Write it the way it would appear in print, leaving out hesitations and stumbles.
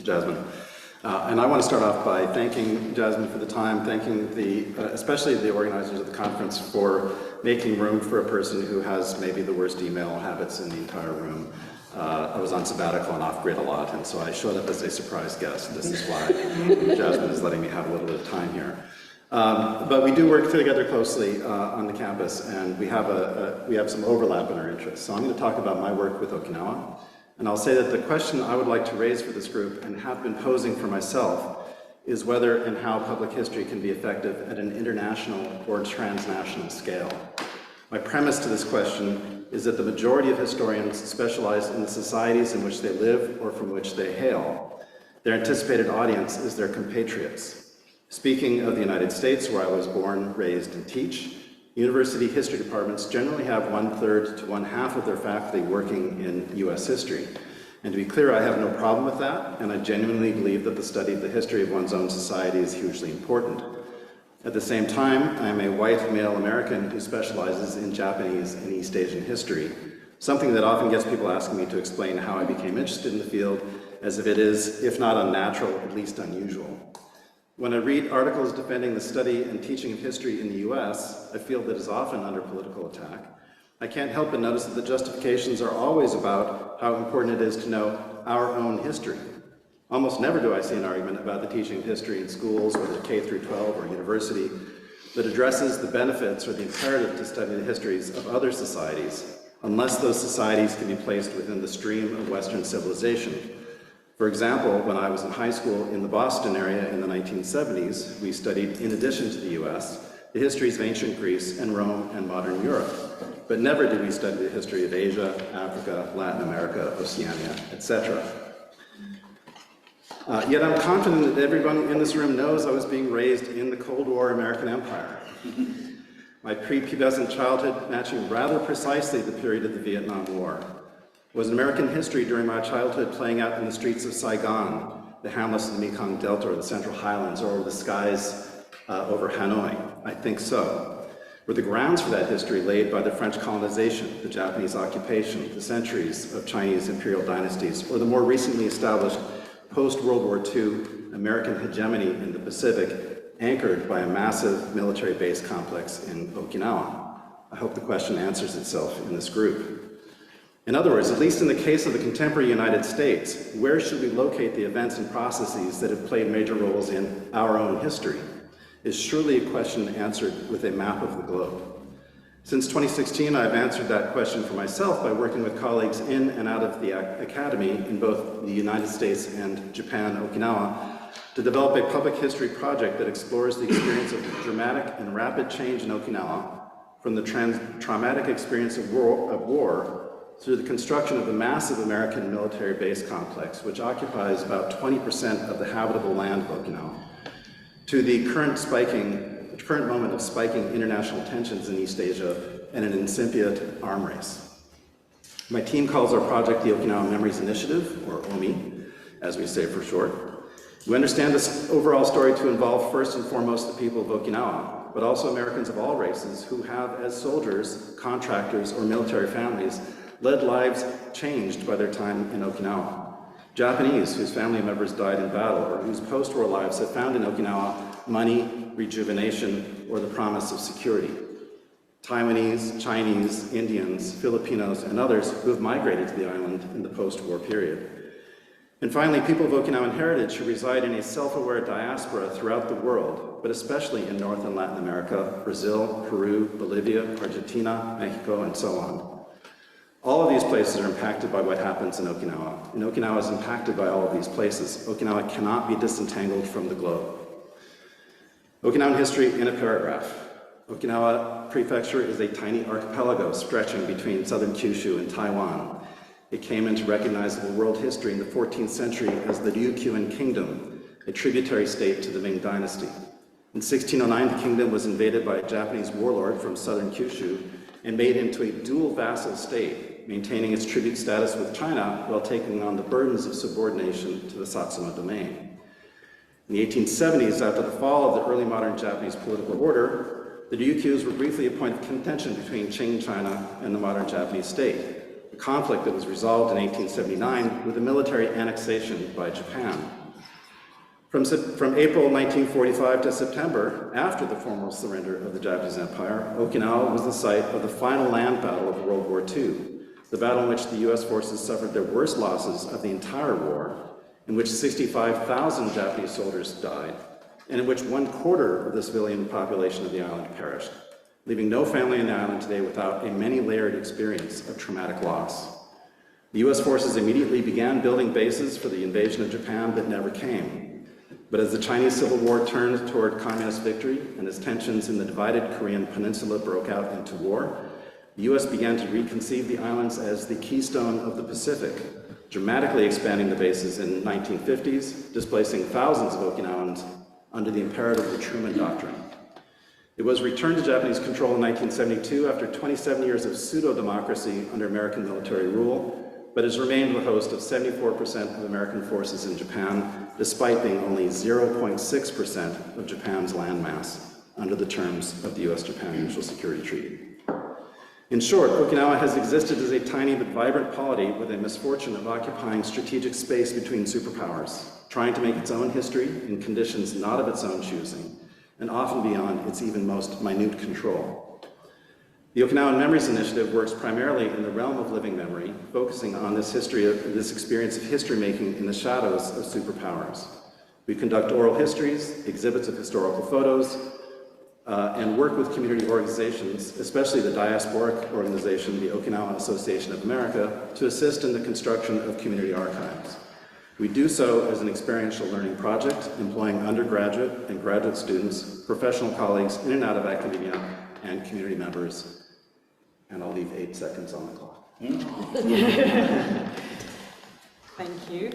Jasmine. And I want to start off by thanking Jasmine for the time, thanking especially the organizers of the conference for making room for a person who has maybe the worst email habits in the entire room. I was on sabbatical and off-grid a lot, and so I showed up as a surprise guest. This is why Jasmine is letting me have a little bit of time here. But we do work together closely on the campus, and we have some overlap in our interests. So I'm going to talk about my work with Okinawa, and I'll say that the question I would like to raise for this group, and have been posing for myself, is whether and how public history can be effective at an international or transnational scale. My premise to this question is that the majority of historians specialize in the societies in which they live or from which they hail. Their anticipated audience is their compatriots. Speaking of the United States, where I was born, raised, and teach, university history departments generally have 1/3 to 1/2 of their faculty working in US history. And to be clear, I have no problem with that, and I genuinely believe that the study of the history of one's own society is hugely important. At the same time, I am a white male American who specializes in Japanese and East Asian history, something that often gets people asking me to explain how I became interested in the field, as if it is, if not unnatural, at least unusual. When I read articles defending the study and teaching of history in the US, a field that is often under political attack, I can't help but notice that the justifications are always about how important it is to know our own history. Almost never do I see an argument about the teaching of history in schools, whether K through 12 or university, that addresses the benefits or the imperative to study the histories of other societies, unless those societies can be placed within the stream of Western civilization. For example, when I was in high school in the Boston area in the 1970s, we studied, in addition to the US, the histories of ancient Greece and Rome and modern Europe. But never did we study the history of Asia, Africa, Latin America, Oceania, etc. Yet I'm confident that everyone in this room knows I was being raised in the Cold War American Empire. My prepubescent childhood matching rather precisely the period of the Vietnam War. Was American history during my childhood playing out in the streets of Saigon, the hamlets of the Mekong Delta or the Central Highlands, or over the skies over Hanoi? I think so. Were the grounds for that history laid by the French colonization, the Japanese occupation, the centuries of Chinese imperial dynasties, or the more recently established post-World War II American hegemony in the Pacific, anchored by a massive military base complex in Okinawa? I hope the question answers itself in this group. In other words, at least in the case of the contemporary United States, where should we locate the events and processes that have played major roles in our own history? Is surely a question answered with a map of the globe. Since 2016, I've answered that question for myself by working with colleagues in and out of the academy in both the United States and Japan, Okinawa, to develop a public history project that explores the experience of dramatic and rapid change in Okinawa from the traumatic experience of war through the construction of the massive American military base complex, which occupies about 20% of the habitable land of Okinawa, to the current moment of spiking international tensions in East Asia and an incipient arm race. My team calls our project the Okinawa Memories Initiative, or OMI, as we say for short. We understand this overall story to involve first and foremost the people of Okinawa, but also Americans of all races who have, as soldiers, contractors, or military families, led lives changed by their time in Okinawa. Japanese whose family members died in battle or whose post-war lives have found in Okinawa money, rejuvenation, or the promise of security. Taiwanese, Chinese, Indians, Filipinos, and others who have migrated to the island in the post-war period. And finally, people of Okinawan heritage who reside in a self-aware diaspora throughout the world, but especially in North and Latin America, Brazil, Peru, Bolivia, Argentina, Mexico, and so on. All of these places are impacted by what happens in Okinawa, and Okinawa is impacted by all of these places. Okinawa cannot be disentangled from the globe. Okinawan history in a paragraph. Okinawa Prefecture is a tiny archipelago stretching between southern Kyushu and Taiwan. It came into recognizable world history in the 14th century as the Ryukyuan Kingdom, a tributary state to the Ming Dynasty. In 1609, the kingdom was invaded by a Japanese warlord from southern Kyushu and made into a dual vassal state, maintaining its tribute status with China while taking on the burdens of subordination to the Satsuma domain. In the 1870s, after the fall of the early modern Japanese political order, the Ryukyus were briefly a point of contention between Qing China and the modern Japanese state. a conflict that was resolved in 1879 with a military annexation by Japan. From April 1945 to September, after the formal surrender of the Japanese Empire, Okinawa was the site of the final land battle of World War II, the battle in which the US forces suffered their worst losses of the entire war, in which 65,000 Japanese soldiers died, and in which 1/4 of the civilian population of the island perished, leaving no family on the island today without a many-layered experience of traumatic loss. The US forces immediately began building bases for the invasion of Japan that never came. But as the Chinese Civil War turned toward communist victory and as tensions in the divided Korean peninsula broke out into war, the US began to reconceive the islands as the keystone of the Pacific, dramatically expanding the bases in the 1950s, displacing thousands of Okinawans under the imperative of the Truman Doctrine. It was returned to Japanese control in 1972 after 27 years of pseudo-democracy under American military rule, but has remained the host of 74% of American forces in Japan, despite being only 0.6% of Japan's landmass under the terms of the US-Japan Mutual Security Treaty. In short, Okinawa has existed as a tiny but vibrant polity with a misfortune of occupying strategic space between superpowers, trying to make its own history in conditions not of its own choosing, and often beyond its even most minute control. The Okinawan Memories Initiative works primarily in the realm of living memory, focusing on this experience of history-making in the shadows of superpowers. We conduct oral histories, exhibits of historical photos, and work with community organizations, especially the diasporic organization, the Okinawa Association of America, to assist in the construction of community archives. We do so as an experiential learning project, employing undergraduate and graduate students, professional colleagues in and out of academia, and community members. And I'll leave 8 seconds on the clock. Thank you.